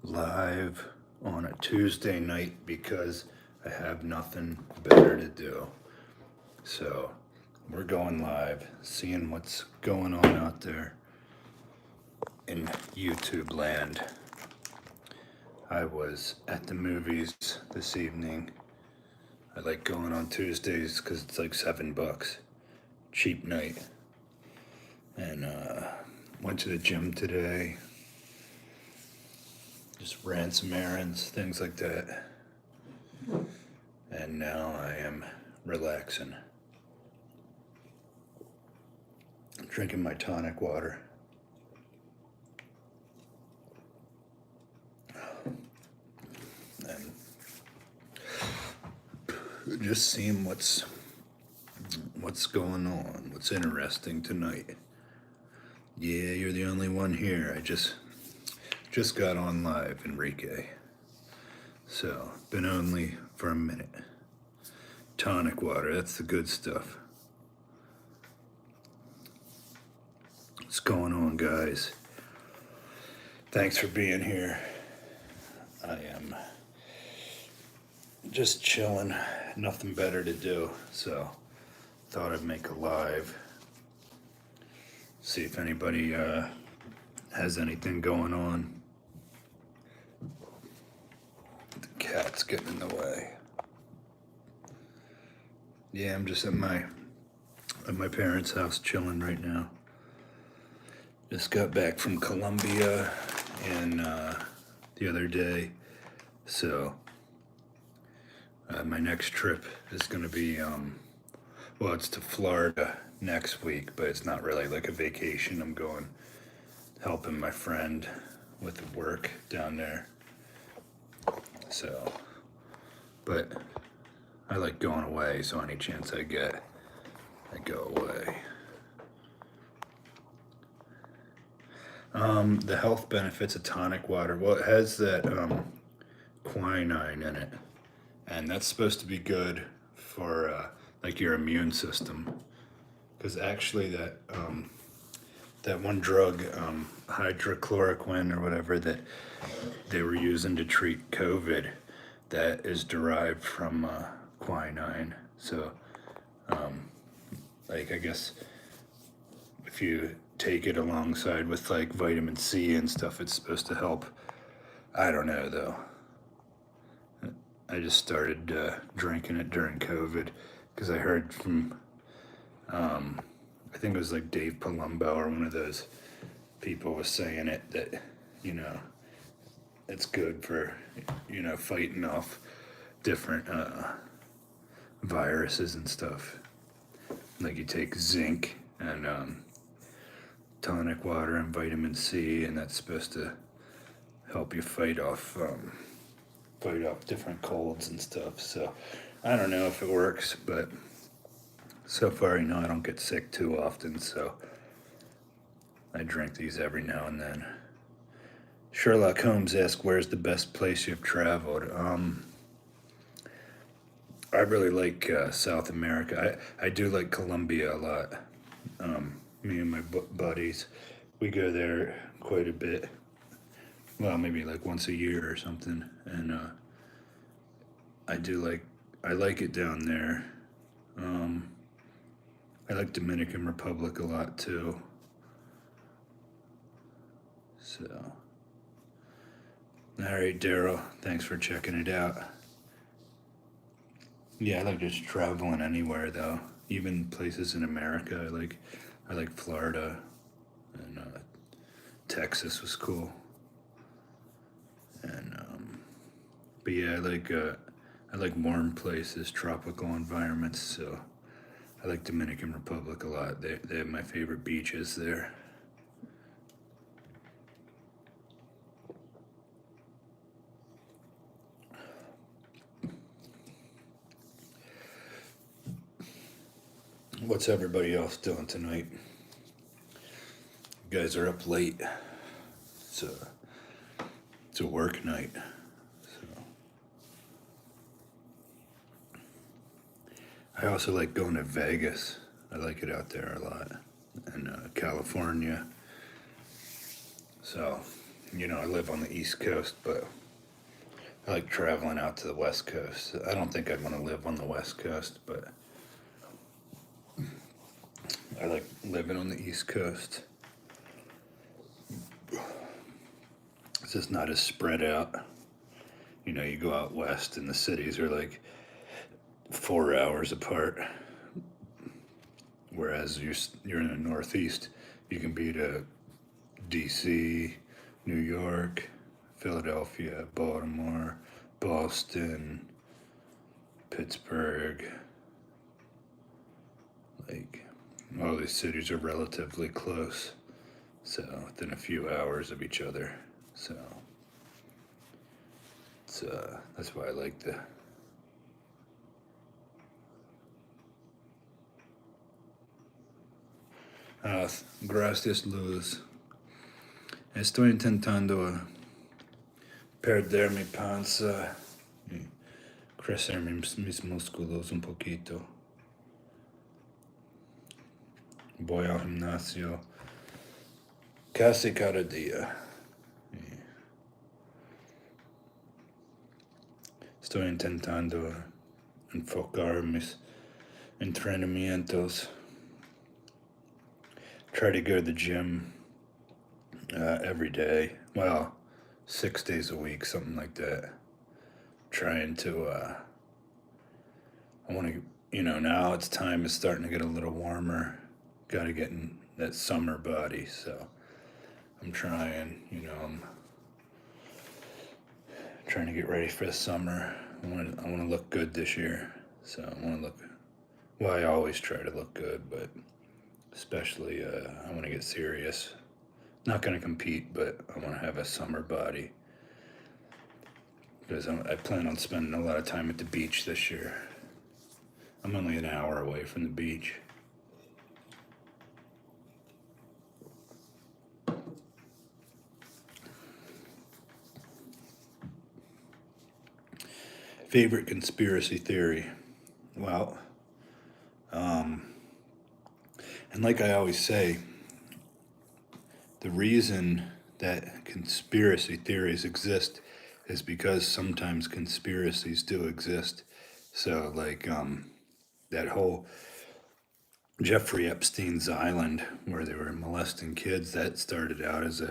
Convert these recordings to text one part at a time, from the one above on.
live on a Tuesday night because I have nothing better to do. So we're going live, seeing what's going on out there in YouTube land. I was at the movies this evening. I like going on Tuesdays because it's like $7. Cheap night. And went to the gym today. Just ran some errands, things like that. And now I am relaxing. I'm drinking my tonic water. And just seeing what's going on, what's interesting tonight. Yeah, you're the only one here. I just got on live, Enrique. So, been only for a minute. Tonic water, that's the good stuff. What's going on, guys? Thanks for being here. I am just chilling, nothing better to do, so thought I'd make a live. See if anybody has anything going on. The cat's getting in the way. Yeah, I'm just at my parents' house chilling right now. Just got back from Colombia and the other day, so my next trip is gonna be well, it's to Florida next week, but it's not really like a vacation. I'm going helping my friend with the work down there. So, but I like going away, so any chance I get, I go away. The health benefits of tonic water. Well, it has that quinine in it, and that's supposed to be good for like your immune system. Because actually, that one drug, hydrochloroquine or whatever that they were using to treat COVID, that is derived from quinine. So, like, I guess if you take it alongside with like vitamin C and stuff, it's supposed to help. I don't know though. I just started drinking it during COVID because I heard from, I think it was like Dave Palumbo or one of those people was saying it, that, it's good for, fighting off different viruses and stuff. Like you take zinc and tonic water and vitamin C, and that's supposed to help you fight off different colds and stuff. So I don't know if it works, but so far, I don't get sick too often, so I drink these every now and then. Sherlock Holmes asked, "Where's the best place you've traveled?" I really like South America. I do like Colombia a lot. Me and my buddies, we go there quite a bit. Well, maybe like once a year or something, and I like it down there. I like Dominican Republic a lot too. So, all right, Daryl, thanks for checking it out. Yeah, I like just traveling anywhere though, even places in America. I like Florida, and Texas was cool. And but yeah, I like warm places, tropical environments. So I like Dominican Republic a lot. They have my favorite beaches there. What's everybody else doing tonight? You guys are up late. It's a work night. So I also like going to Vegas. I like it out there a lot. And California. So I live on the East Coast, but I like traveling out to the West Coast. I don't think I'd want to live on the West Coast, but I like living on the East Coast. It's just not as spread out. You go out west and the cities are like 4 hours apart, whereas you're in the Northeast, you can be to D.C., New York, Philadelphia, Baltimore, Boston, Pittsburgh. Like, all these cities are relatively close, so within a few hours of each other. So that's why I like the. Gracias, Luz. Estoy intentando perder mi panza y crecer mis músculos un poquito. Voy al gimnasio casi cada día. Estoy intentando enfocar mis entrenamientos. Try to go to the gym every day. Well, 6 days a week, something like that. Trying to, I want to, now it's time. It's starting to get a little warmer. Got to get in that summer body. So I'm trying, I'm trying to get ready for the summer. I want to look good this year. So I want to look, well, I always try to look good, but especially I want to get serious. Not going to compete, but I want to have a summer body. Because I plan on spending a lot of time at the beach this year. I'm only an hour away from the beach. Favorite conspiracy theory? Well, and like I always say, the reason that conspiracy theories exist is because sometimes conspiracies do exist. So, like, that whole Jeffrey Epstein's island where they were molesting kids, that started out as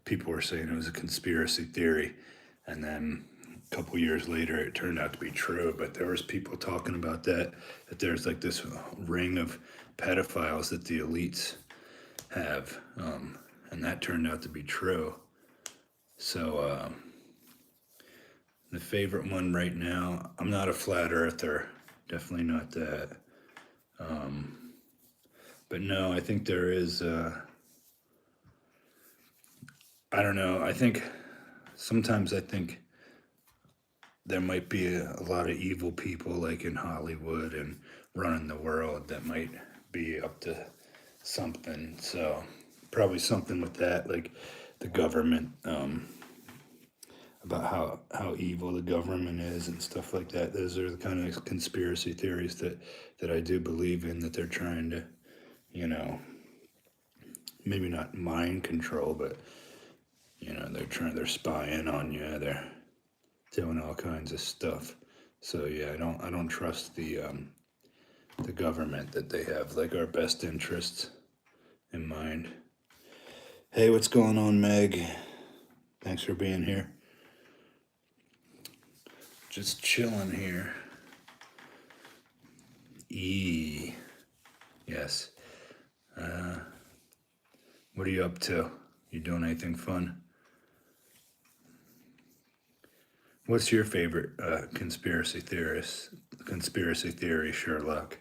people were saying it was a conspiracy theory. And then a couple years later, it turned out to be true. But there was people talking about that there's like this ring of pedophiles that the elites have. And that turned out to be true. So, the favorite one right now, I'm not a flat earther. Definitely not that. But no, I think there is, I don't know, sometimes I think there might be a lot of evil people like in Hollywood and running the world that might be up to something. So probably something with that, like the government, about how evil the government is and stuff like that. Those are the kind of conspiracy theories that I do believe in, that they're trying to, maybe not mind control, but they're spying on you. They're doing all kinds of stuff. So yeah, I don't trust the government, that they have like our best interests in mind. Hey, what's going on, Meg? Thanks for being here. Just chilling here. Yes. What are you up to? You doing anything fun? What's your favorite conspiracy theory, Sherlock?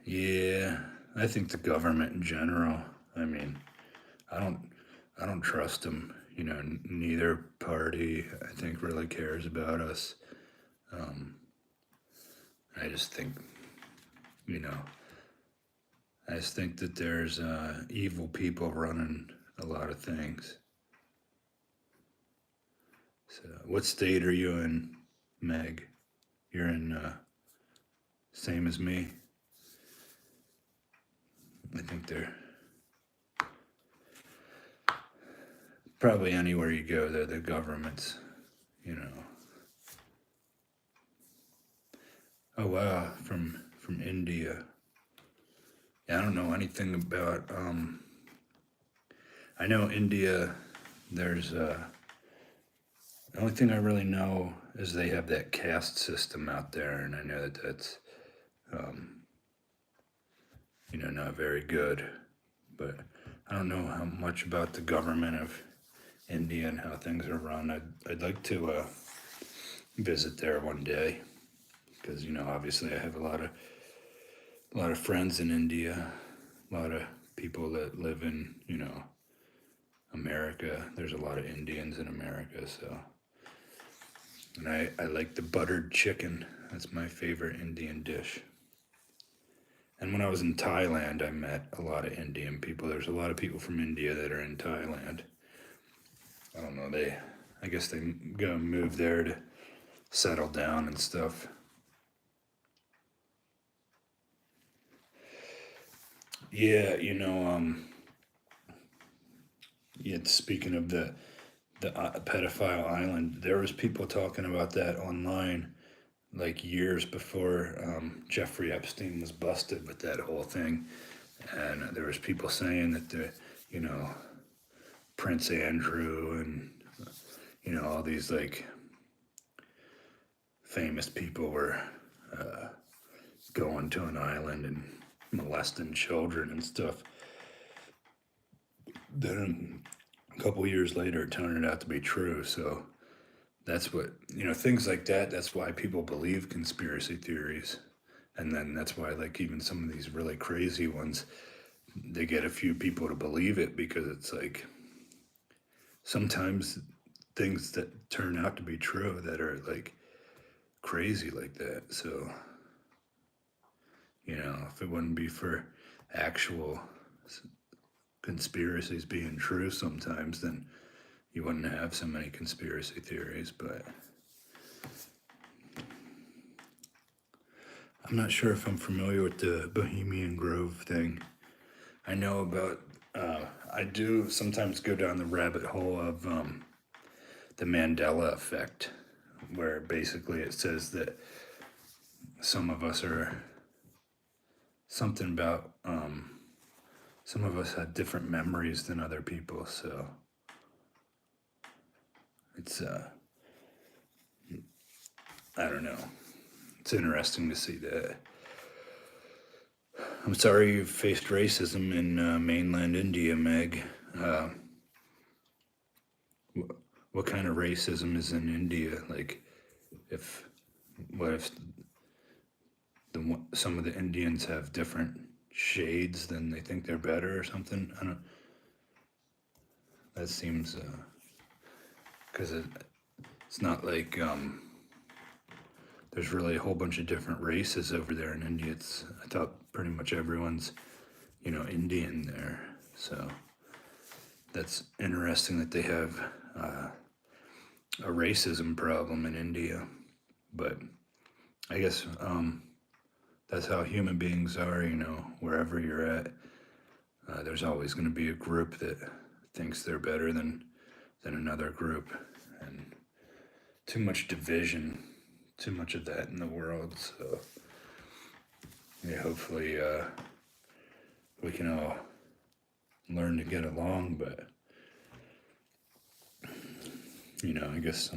Yeah, I think the government in general. I mean, I don't trust them. Neither party, I think, really cares about us. I just think, that there's evil people running a lot of things. So, what state are you in, Meg? You're in same as me. I think they're probably anywhere you go, they're the governments, you know. Oh wow, from India. Yeah, I don't know anything about. I know India. There's the only thing I really know is they have that caste system out there, and I know that that's not very good. But I don't know how much about the government of India and how things are run. I'd like to visit there one day because obviously I have a lot of friends in India, a lot of people that live in America. There's a lot of Indians in America, so. And I like the buttered chicken. That's my favorite Indian dish. And when I was in Thailand, I met a lot of Indian people. There's a lot of people from India that are in Thailand. I don't know, I guess they go move there to settle down and stuff. Yeah, yeah, speaking of the pedophile island, there was people talking about that online like years before Jeffrey Epstein was busted with that whole thing, and there was people saying that you know, Prince Andrew and all these like famous people were going to an island and molesting children and stuff. Then a couple years later, it turned out to be true. So that's what things like that. That's why people believe conspiracy theories, and then that's why like even some of these really crazy ones, they get a few people to believe it because it's like sometimes things that turn out to be true that are like crazy like that. So, if it wouldn't be for actual conspiracies being true sometimes, then you wouldn't have so many conspiracy theories. But I'm not sure if I'm familiar with the Bohemian Grove thing. I know about, I do sometimes go down the rabbit hole of the Mandela effect, where basically it says that some of us are something about some of us had different memories than other people, so it's I don't know, it's interesting to see that. I'm sorry you faced racism in mainland India, Meg. What kind of racism is in India? Like, if what if some of the Indians have different shades, then they think they're better or something? I don't. That seems because it's not like there's really a whole bunch of different races over there in India. I thought pretty much everyone's Indian there. So that's interesting that they have a racism problem in India. But I guess that's how human beings are. Wherever you're at, there's always going to be a group that thinks they're better than another group, and too much division, too much of that in the world. So yeah, hopefully we can all learn to get along. But I guess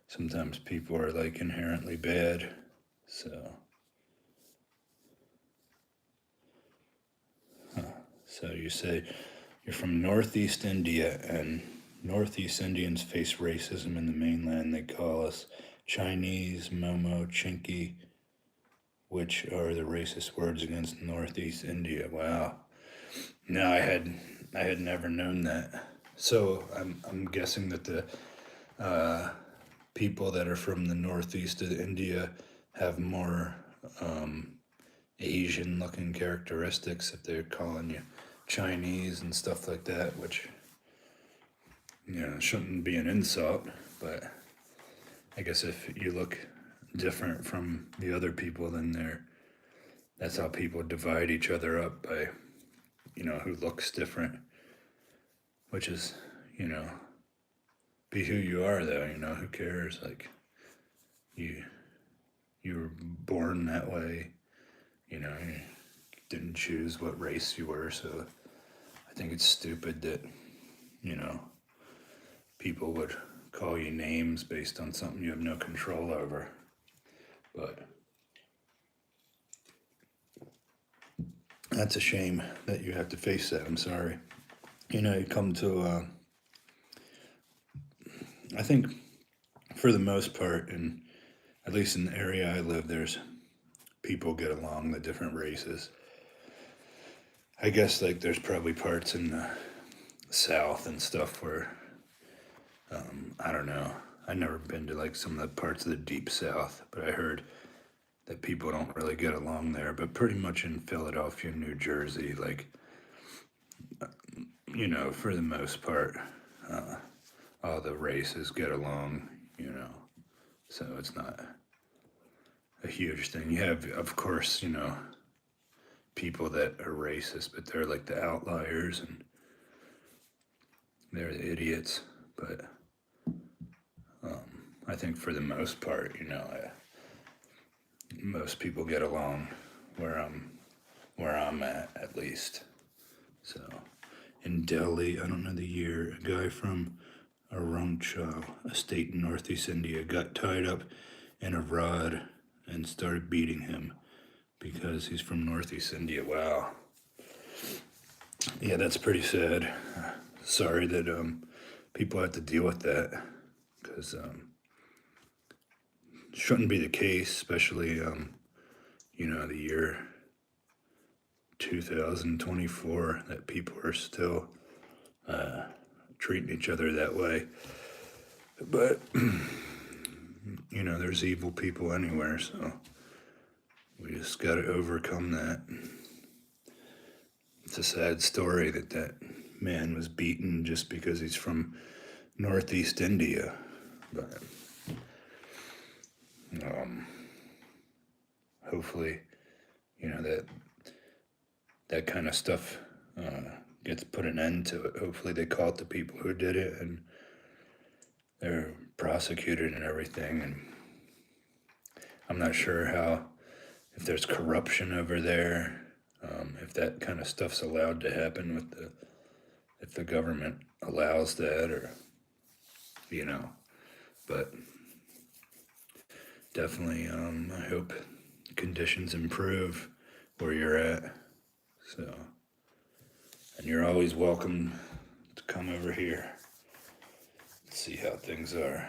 sometimes people are like inherently bad. So you say you're from Northeast India, and Northeast Indians face racism in the mainland. They call us Chinese, Momo, Chinky, which are the racist words against Northeast India. Wow. No, I had never known that. So I'm guessing that the people that are from the northeast of India have more Asian looking characteristics if they're calling you Chinese and stuff like that, which shouldn't be an insult, but I guess if you look different from the other people, then that's how people divide each other up by, who looks different, which is, you know, be who you are though, who cares? Like you you were born that way, you didn't choose what race you were, so I think it's stupid that, you know, people would call you names based on something you have no control over. But that's a shame that you have to face that. I'm sorry. You come to, I think for the most part, and at least in the area I live, there's people get along, the different races. I guess like there's probably parts in the South and stuff where, I don't know. I've never been to like some of the parts of the deep South, but I heard that people don't really get along there. But pretty much in Philadelphia, New Jersey, like, for the most part, all the races get along, so it's not a huge thing. You have, of course, people that are racist, but they're like the outliers and they're the idiots. But I think for the most part, most people get along where I'm at least. So in Delhi, I don't know the year, a guy from Arunachal, a state in northeast India, got tied up in a rod and started beating him because he's from northeast India. Wow. Yeah, that's pretty sad. Sorry that people have to deal with that, because shouldn't be the case, especially the year 2024, that people are still treating each other that way. But there's evil people anywhere, so we just got to overcome that. It's a sad story that man was beaten just because he's from northeast India. But hopefully, that kind of stuff gets put an end to it. Hopefully they caught the people who did it and they're prosecuted and everything. And I'm not sure if there's corruption over there, if that kind of stuff's allowed to happen if the government allows that, or, but definitely, I hope conditions improve where you're at. So, and you're always welcome to come over here, see how things are.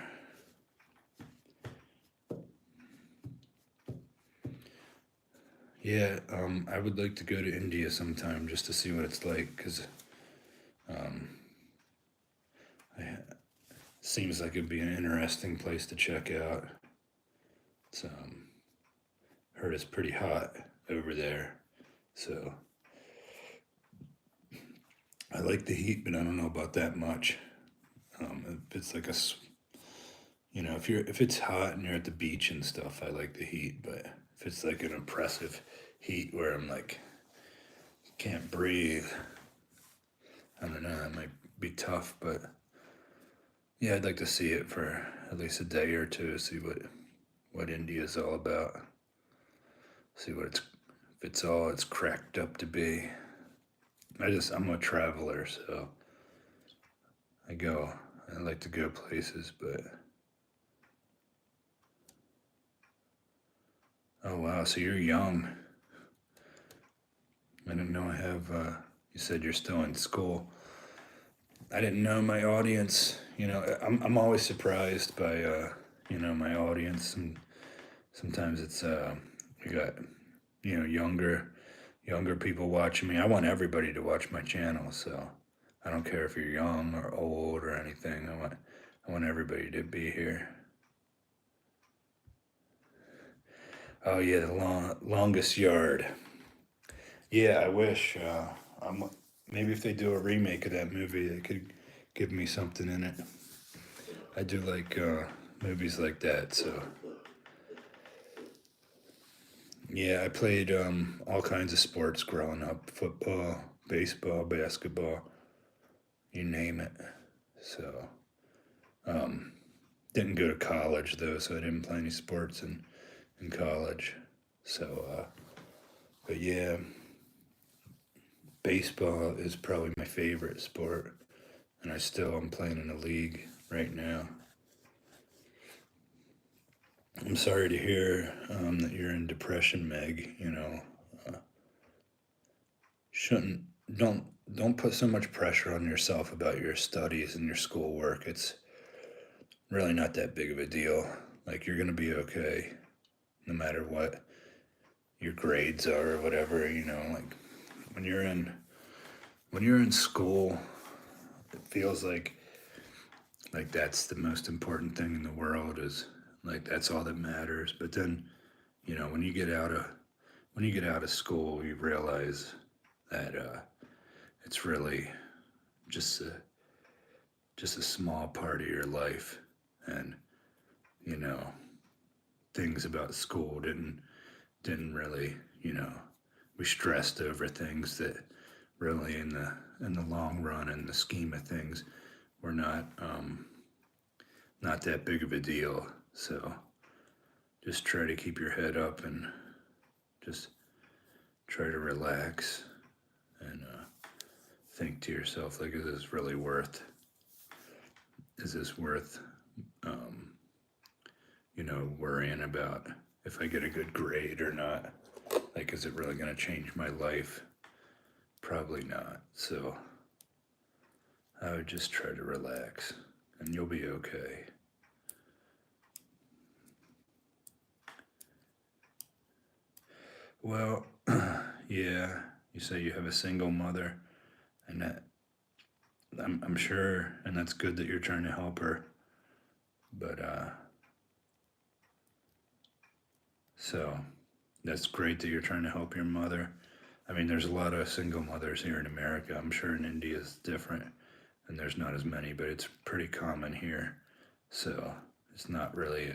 Yeah, I would like to go to India sometime just to see what it's like, because seems like it'd be an interesting place to check out. It's heard it's pretty hot over there, so I like the heat, but I don't know about that much. If it's like if it's hot and you're at the beach and stuff, I like the heat. But if it's like an oppressive heat where I'm like can't breathe, I don't know, that might be tough. But yeah, I'd like to see it for at least a day or two, see what India's all about, see if it's all it's cracked up to be. I'm a traveler, so I like to go places. But oh wow, so you're young. I didn't know I have, you said you're still in school. I didn't know my audience, I'm always surprised by, my audience. And sometimes it's, we got, younger people watching me. I want everybody to watch my channel, so I don't care if you're young or old or anything. I want everybody to be here. Oh yeah, the longest yard. Yeah, I wish. Maybe if they do a remake of that movie, they could give me something in it. I do like movies like that, so Yeah, I played all kinds of sports growing up: football, baseball, basketball, you name it. So, um, didn't go to college though, so I didn't play any sports in college. So, but yeah, baseball is probably my favorite sport, and I still am playing in a league right now. I'm sorry to hear that you're in depression, Meg. You know, uh, shouldn't don't don't put so much pressure on yourself about your studies and your schoolwork. It's really not that big of a deal. Like you're gonna be okay, no matter what your grades are or whatever. You know, like when you're in when you're in school, it feels like that's the most important thing in the world. Is like that's all that matters. But then, you know, when you get out of school, you realize that it's really just a just a small part of your life, and you know things about school didn't really, you know, we stressed over things that really in the long run, in the scheme of things, were not that big of a deal. So just try to keep your head up and just try to relax and think to yourself, like, is this really worth? Is this worth, um, you know, worrying about if I get a good grade or not? Like, is it really going to change my life? Probably not. So I would just try to relax, and you'll be okay. Well, yeah, you say you have a single mother, and that I'm sure, and that's good that you're trying to help her. But so that's great that you're trying to help your mother. I mean, there's a lot of single mothers here in America. I'm sure in India it's different, and there's not as many, but it's pretty common here. So it's not really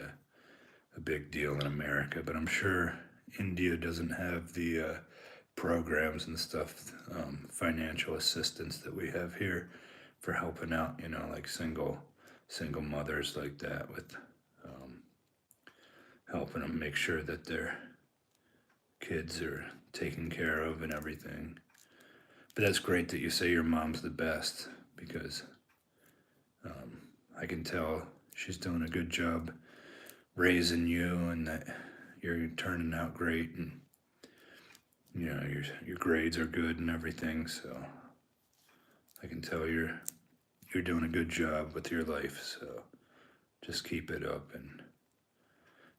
a big deal in America, but I'm sure India doesn't have the programs and stuff, financial assistance that we have here for helping out, you know, like single mothers like that with um, helping them make sure that their kids are taken care of and everything. But that's great that you say your mom's the best because um, I can tell she's doing a good job raising you and that you're turning out great and you know your grades are good and everything. So I can tell you're doing a good job with your life. So just keep it up and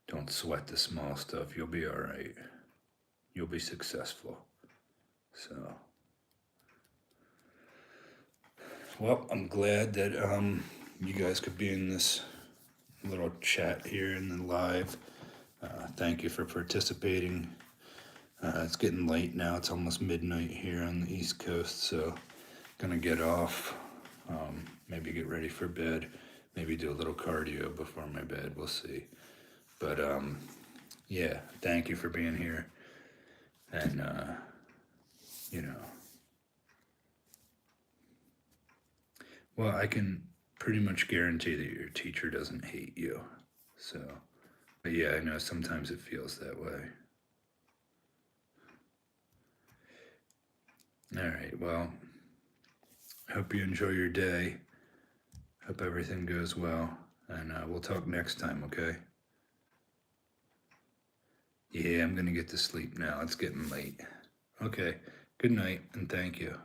don't sweat the small stuff. You'll be all right. You'll be successful. So, well, I'm glad that you guys could be in this little chat here in the live. Thank you for participating. It's getting late now. It's almost midnight here on the East Coast, so gonna get off. Maybe get ready for bed. Maybe do a little cardio before my bed. We'll see. But yeah, thank you for being here. And you know, well, I can pretty much guarantee that your teacher doesn't hate you. So, but yeah, I know sometimes it feels that way. All right. Well, hope you enjoy your day. Hope everything goes well. And we'll talk next time, okay? Yeah, I'm going to get to sleep now. It's getting late. Okay. Good night and thank you.